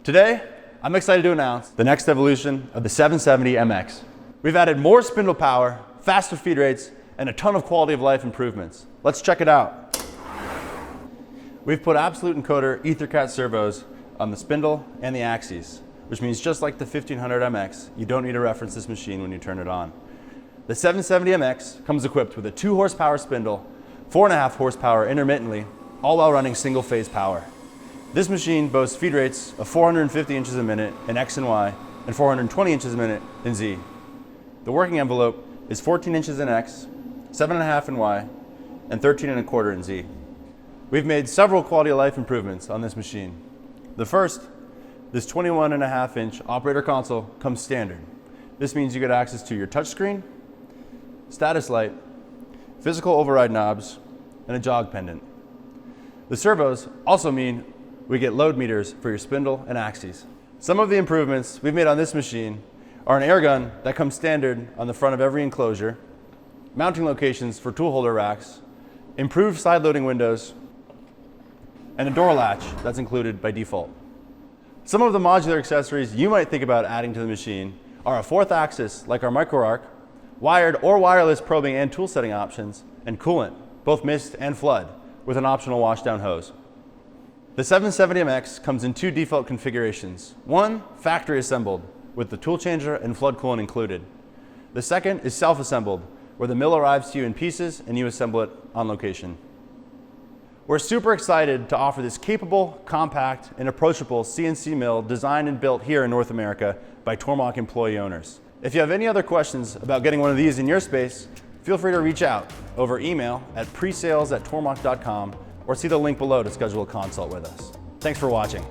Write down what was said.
Today, I'm excited to announce the next evolution of the 770MX. We've added more spindle power, faster feed rates, and a ton of quality of life improvements. Let's check it out. We've put absolute encoder Ethercat Servos on the spindle and the axes, which means just like the 1500MX, you don't need to reference this machine when you turn it on. The 770MX comes equipped with a 2 horsepower spindle, 4.5 horsepower intermittently, all while running single phase power. This machine boasts feed rates of 450 inches a minute in X and Y and 420 inches a minute in Z. The working envelope is 14 inches in X, 7.5 in Y, and 13.25 in Z. We've made several quality of life improvements on this machine. The first, this 21.5 inch operator console comes standard. This means you get access to your touchscreen, status light, physical override knobs, and a jog pendant. The servos also mean we get load meters for your spindle and axes. Some of the improvements we've made on this machine are an air gun that comes standard on the front of every enclosure, mounting locations for tool holder racks, improved side loading windows, and a door latch that's included by default. Some of the modular accessories you might think about adding to the machine are a 4th axis like our MicroArc, wired or wireless probing and tool setting options, and coolant, both mist and flood, with an optional washdown hose. The 770MX comes in 2 default configurations. One, factory assembled, with the tool changer and flood coolant included. The second is self-assembled, where the mill arrives to you in pieces and you assemble it on location. We're super excited to offer this capable, compact, and approachable CNC mill designed and built here in North America by Tormach employee owners. If you have any other questions about getting one of these in your space, feel free to reach out over email at presales@tormach.com or see the link below to schedule a consult with us. Thanks for watching.